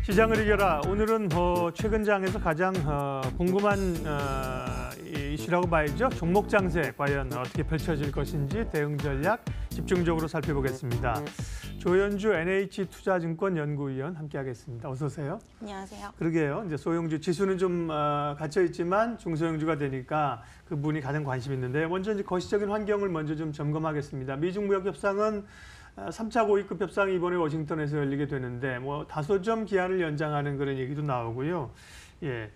시장을 이겨라. 오늘은 최근 장에서 가장 궁금한 이슈라고 봐야죠. 종목 장세 과연 어떻게 펼쳐질 것인지 대응 전략 집중적으로 살펴보겠습니다. 조현주 NH투자증권 연구위원 함께하겠습니다. 어서 오세요. 안녕하세요. 그러게요. 이제 소형주 지수는 좀 갇혀 있지만 중소형주가 되니까 그 부분이 가장 관심 있는데 먼저 이제 거시적인 환경을 먼저 좀 점검하겠습니다. 미중 무역 협상은 3차 고위급 협상이 이번에 워싱턴에서 열리게 되는데 다소 좀 기한을 연장하는 그런 얘기도 나오고요. 예,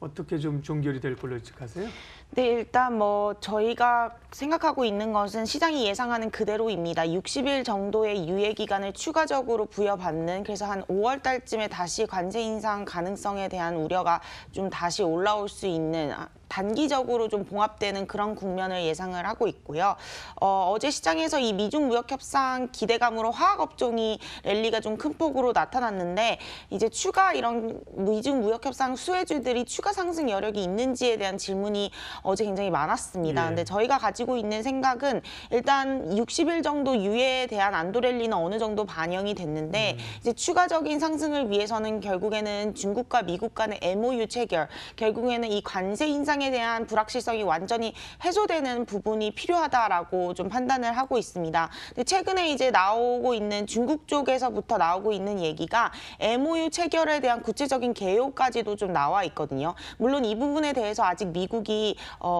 어떻게 좀 종결이 될 걸로 예측하세요? 네, 일단 저희가 생각하고 있는 것은 시장이 예상하는 그대로입니다. 60일 정도의 유예 기간을 추가적으로 부여받는, 그래서 한 5월 달쯤에 다시 관세 인상 가능성에 대한 우려가 좀 다시 올라올 수 있는, 단기적으로 좀 봉합되는 그런 국면을 예상을 하고 있고요. 어제 시장에서 이 미중 무역 협상 기대감으로 화학 업종이 랠리가 좀 큰 폭으로 나타났는데, 이제 추가 이런 미중 무역 협상 수혜주들이 추가 상승 여력이 있는지에 대한 질문이 어제 굉장히 많았습니다. 예. 근데 저희가 가지고 있는 생각은 일단 60일 정도 유예에 대한 안도 랠리는 어느 정도 반영이 됐는데 이제 추가적인 상승을 위해서는 결국에는 중국과 미국 간의 MOU 체결, 결국에는 이 관세 인상에 대한 불확실성이 완전히 해소되는 부분이 필요하다라고 좀 판단을 하고 있습니다. 근데 최근에 이제 나오고 있는 중국 쪽에서부터 나오고 있는 얘기가 MOU 체결에 대한 구체적인 개요까지도 좀 나와 있거든요. 물론 이 부분에 대해서 아직 미국이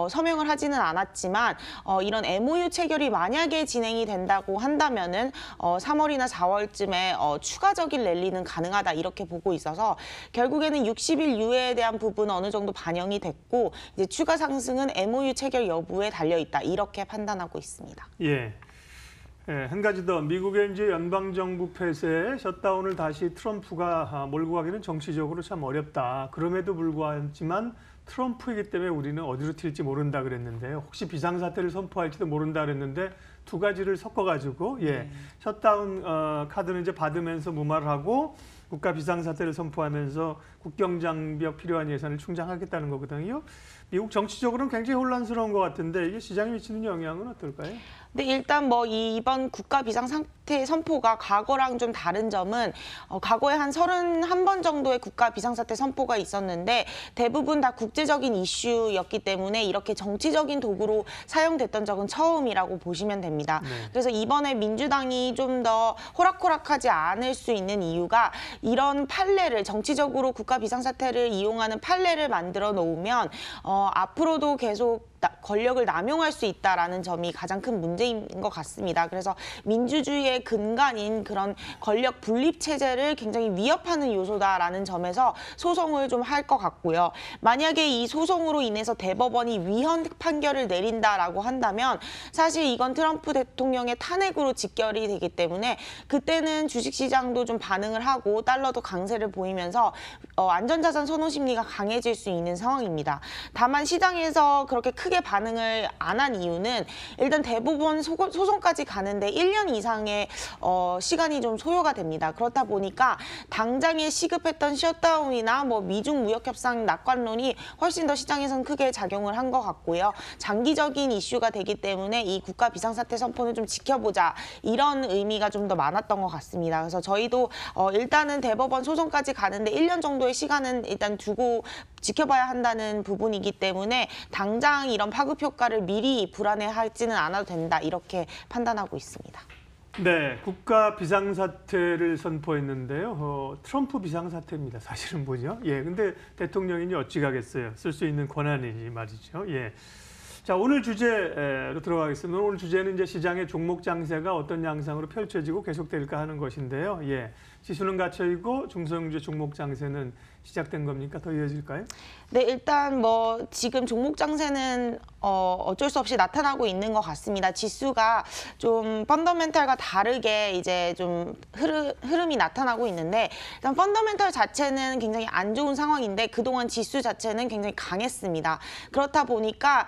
서명을 하지는 않았지만 이런 MOU 체결이 만약에 진행이 된다고 한다면은 3월이나 4월쯤에 추가적인 랠리는 가능하다 이렇게 보고 있어서 결국에는 60일 유예에 대한 부분은 어느 정도 반영이 됐고 이제 추가 상승은 MOU 체결 여부에 달려 있다 이렇게 판단하고 있습니다. 예. 예, 한 가지 더. 미국의 이제 연방정부 폐쇄, 셧다운을 다시 트럼프가 몰고 가기는 정치적으로 참 어렵다. 그럼에도 불구하지만 트럼프이기 때문에 우리는 어디로 튈지 모른다 그랬는데요. 혹시 비상사태를 선포할지도 모른다 그랬는데 두 가지를 섞어가지고 셧다운 카드는 이제 받으면서 무마를 하고 국가 비상사태를 선포하면서 국경장벽 필요한 예산을 충당하겠다는 거거든요. 미국 정치적으로는 굉장히 혼란스러운 것 같은데 이게 시장에 미치는 영향은 어떨까요? 네, 일단 이번 국가 비상사태 선포가 과거랑 좀 다른 점은 과거에 한 31번 정도의 국가 비상사태 선포가 있었는데 대부분 다 국제적인 이슈였기 때문에 이렇게 정치적인 도구로 사용됐던 적은 처음이라고 보시면 됩니다. 네. 그래서 이번에 민주당이 좀 더 호락호락하지 않을 수 있는 이유가 이런 판례를 정치적으로 국가 비상사태를 이용하는 판례를 만들어 놓으면 앞으로도 계속 권력을 남용할 수 있다라는 점이 가장 큰 문제인 것 같습니다. 그래서 민주주의의 근간인 그런 권력 분립 체제를 굉장히 위협하는 요소다라는 점에서 소송을 좀 할 것 같고요. 만약에 이 소송으로 인해서 대법원이 위헌 판결을 내린다라고 한다면 사실 이건 트럼프 대통령의 탄핵으로 직결이 되기 때문에 그때는 주식시장도 좀 반응을 하고 달러도 강세를 보이면서 안전자산 선호 심리가 강해질 수 있는 상황입니다. 다만 시장에서 그렇게 크게 반응을 안 한 이유는 일단 대부분 소송까지 가는데 1년 이상의 시간이 좀 소요가 됩니다. 그렇다 보니까 당장에 시급했던 셧다운이나 미중 무역 협상 낙관론이 훨씬 더 시장에서는 크게 작용을 한 것 같고요. 장기적인 이슈가 되기 때문에 이 국가 비상사태 선포는 좀 지켜보자 이런 의미가 좀 더 많았던 것 같습니다. 그래서 저희도 일단은 대법원 소송까지 가는데 1년 정도의 시간은 일단 두고 지켜봐야 한다는 부분이기 때문에 당장 이런 파급 효과를 미리 불안해하지는 않아도 된다 이렇게 판단하고 있습니다. 네, 국가 비상사태를 선포했는데요. 트럼프 비상사태입니다. 사실은 뭐죠? 예, 근데 대통령이니 어찌 가겠어요. 쓸 수 있는 권한이니 말이죠. 예. 자, 오늘 주제로 들어가겠습니다. 오늘 주제는 이제 시장의 종목 장세가 어떤 양상으로 펼쳐지고 계속될까 하는 것인데요. 예. 지수는 갇혀있고 중소형주 종목 장세는 시작된 겁니까? 더 이어질까요? 네, 일단 지금 종목 장세는 어쩔 수 없이 나타나고 있는 것 같습니다. 지수가 좀 펀더멘탈과 다르게 이제 좀 흐름이 나타나고 있는데 일단 펀더멘탈 자체는 굉장히 안 좋은 상황인데 그동안 지수 자체는 굉장히 강했습니다. 그렇다 보니까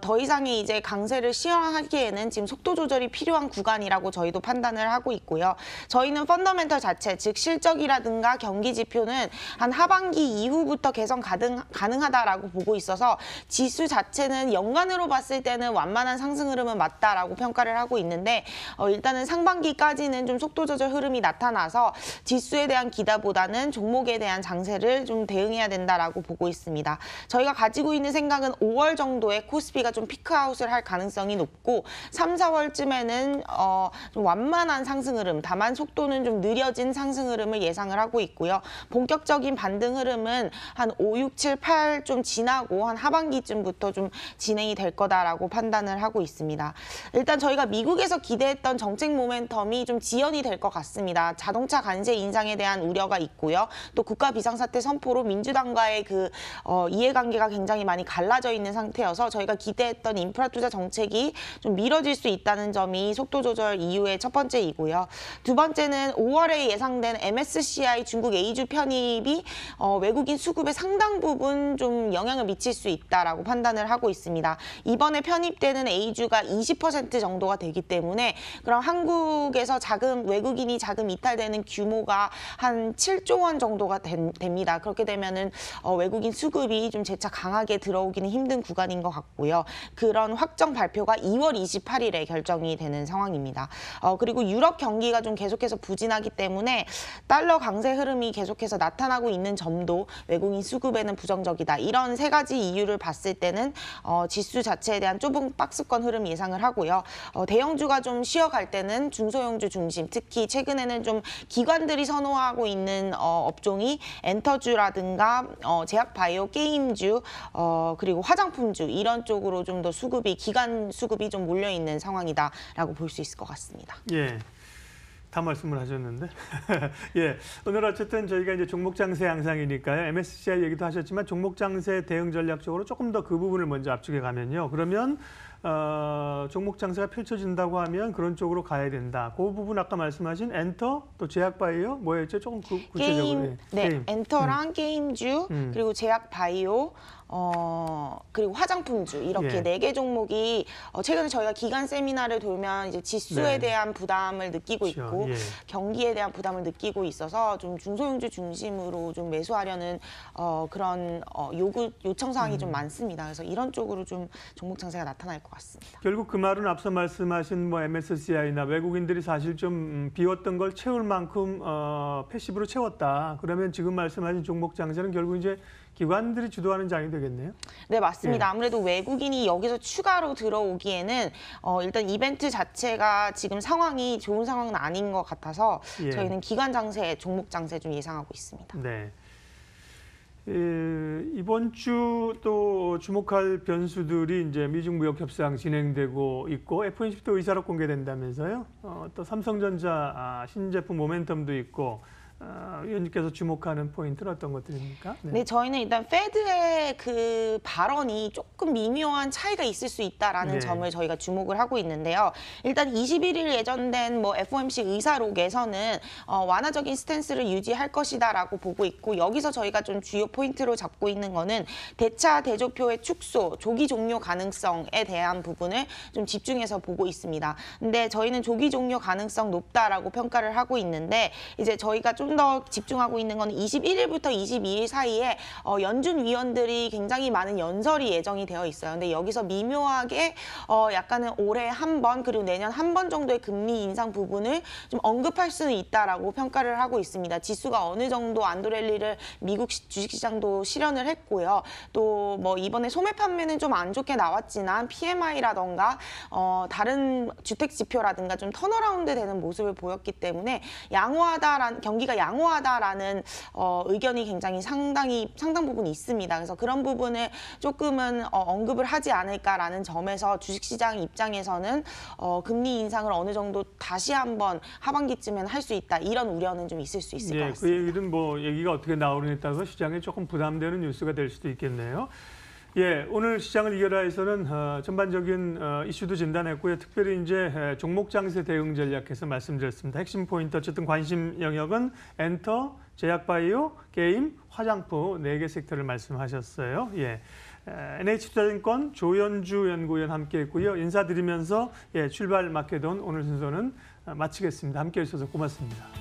더 이상의 이제 강세를 시행하기에는 지금 속도 조절이 필요한 구간이라고 저희도 판단을 하고 있고요. 저희는 펀더멘탈 자체, 즉 실적이라든가 경기 지표는 한 하반기 이후부터 개선 가능하다라고 보고 있어서 지수 자체는 연간으로 봤을 때는 완만한 상승 흐름은 맞다라고 평가를 하고 있는데 일단은 상반기까지는 좀 속도 조절 흐름이 나타나서 지수에 대한 기대보다는 종목에 대한 장세를 좀 대응해야 된다라고 보고 있습니다. 저희가 가지고 있는 생각은 5월 정도에 코스피가 좀 피크아웃을 할 가능성이 높고 3, 4월쯤에는 좀 완만한 상승 흐름, 다만 속도는 좀 느려진 상승 흐름을 예상을 하고 있고요. 본격적인 반등 흐름은 한 5, 6, 7, 8 좀 지나고 한 하반기쯤부터 좀 진행이 될 거다라고 판단을 하고 있습니다. 일단 저희가 미국에서 기대했던 정책 모멘텀이 좀 지연이 될 것 같습니다. 자동차 관세 인상에 대한 우려가 있고요. 또 국가 비상사태 선포로 민주당과의 그 이해관계가 굉장히 많이 갈라져 있는 상태여서 저희가 기대했던 인프라 투자 정책이 좀 미뤄질 수 있다는 점이 속도 조절 이유의 첫 번째이고요. 두 번째는 5월에 예상된 MSCI 중국 A주 편입이 외국인 수급에 상당 부분 좀 영향을 미칠 수 있다라고 판단을 하고 있습니다. 이번에 편입되는 A주가 20% 정도가 되기 때문에 그럼 한국에서 외국인이 자금 이탈되는 규모가 한 7조 원 정도가 됩니다. 그렇게 되면은 외국인 수급이 좀 재차 강하게 들어오기는 힘든 구간인 것 같고요. 그런 확정 발표가 2월 28일에 결정이 되는 상황입니다. 그리고 유럽 경기가 좀 계속해서 부진하기 때문에 달러 강세 흐름이 계속해서 나타나고 있는 점도 외국인 수급에는 부정적이다. 이런 세 가지 이유를 봤을 때는 지수 자체에 대한 좁은 박스권 흐름 예상을 하고요. 대형주가 좀 쉬어갈 때는 중소형주 중심, 특히 최근에는 좀 기관들이 선호하고 있는 업종이 엔터주라든가 제약바이오, 게임주, 그리고 화장품주 이런 쪽으로 좀 더 기관 수급이 좀 몰려 있는 상황이다라고 볼 수 있을 것 같습니다. 예. 다 말씀을 하셨는데. 예. 오늘 어쨌든 저희가 이제 종목 장세 양상이니까요. MSCI 얘기도 하셨지만 종목 장세 대응 전략적으로 조금 더 그 부분을 먼저 압축해 가면요. 그러면 종목 장세가 펼쳐진다고 하면 그런 쪽으로 가야 된다. 그 부분 아까 말씀하신 엔터 또 제약바이오 뭐였죠? 조금 구체적으로. 게임. 엔터랑 게임주 그리고 제약바이오 그리고 화장품주 이렇게 네 개 종목이 최근에 저희가 기간 세미나를 돌면 이제 지수에 대한 부담을 느끼고 있고 경기에 대한 부담을 느끼고 있어서 좀 중소형주 중심으로 좀 매수하려는 그런 요청 사항이 좀 많습니다. 그래서 이런 쪽으로 좀 종목 장세가 나타날 것 같습니다. 결국 그 말은 앞서 말씀하신 뭐 MSCI나 외국인들이 사실 좀 비웠던 걸 채울 만큼 패시브로 채웠다. 그러면 지금 말씀하신 종목 장세는 결국 이제 기관들이 주도하는 장이 되겠네요. 네, 맞습니다. 아무래도 외국인이 여기서 추가로 들어오기에는 일단 이벤트 자체가 지금 상황이 좋은 상황은 아닌 것 같아서 저희는 기관 장세, 종목 장세 좀 예상하고 있습니다. 네. 이번 주 또 주목할 변수들이 이제 미중 무역 협상 진행되고 있고 FOMC도 의사록 공개된다면서요. 또 삼성전자 신제품 모멘텀도 있고 위원님께서 주목하는 포인트는 어떤 것들입니까? 네, 저희는 일단 페드의 그 발언이 조금 미묘한 차이가 있을 수 있다라는 점을 저희가 주목을 하고 있는데요. 일단 21일 예정된 뭐 FOMC 의사록에서는 완화적인 스탠스를 유지할 것이다라고 보고 있고 여기서 저희가 좀 주요 포인트로 잡고 있는 거는 대차 대조표의 축소, 조기 종료 가능성에 대한 부분을 좀 집중해서 보고 있습니다. 근데 저희는 조기 종료 가능성 높다라고 평가를 하고 있는데 이제 저희가 좀 더 집중하고 있는 건 21일부터 22일 사이에 연준 위원들이 굉장히 많은 연설이 예정이 되어 있어요. 근데 여기서 미묘하게 약간은 올해 한 번 그리고 내년 한 번 정도의 금리 인상 부분을 좀 언급할 수는 있다라고 평가를 하고 있습니다. 지수가 어느 정도 안도랠리를 미국 주식시장도 실현을 했고요. 또 뭐 이번에 소매 판매는 좀 안 좋게 나왔지만 PMI라던가 다른 주택 지표라든가 좀 턴어라운드 되는 모습을 보였기 때문에 경기가 양호하다라는 의견이 굉장히 상당 부분 있습니다. 그래서 그런 부분을 조금은 언급을 하지 않을까라는 점에서 주식시장 입장에서는 금리 인상을 어느 정도 다시 한번 하반기쯤엔 할 수 있다. 이런 우려는 좀 있을 수 있을 것 같습니다. 그 얘기는 뭐 얘기가 어떻게 나오느냐에 따라서 시장에 조금 부담되는 뉴스가 될 수도 있겠네요. 예, 오늘 시장을 이겨라에서는 전반적인 이슈도 진단했고요. 특별히 이제 종목 장세 대응 전략해서 말씀드렸습니다. 핵심 포인트 어쨌든 관심 영역은 엔터, 제약바이오, 게임, 화장품 4개 섹터를 말씀하셨어요. 예, NH투자증권 조연주 연구위원 함께했고요. 인사드리면서 출발 마켓온 오늘 순서는 마치겠습니다. 함께해 주셔서 고맙습니다.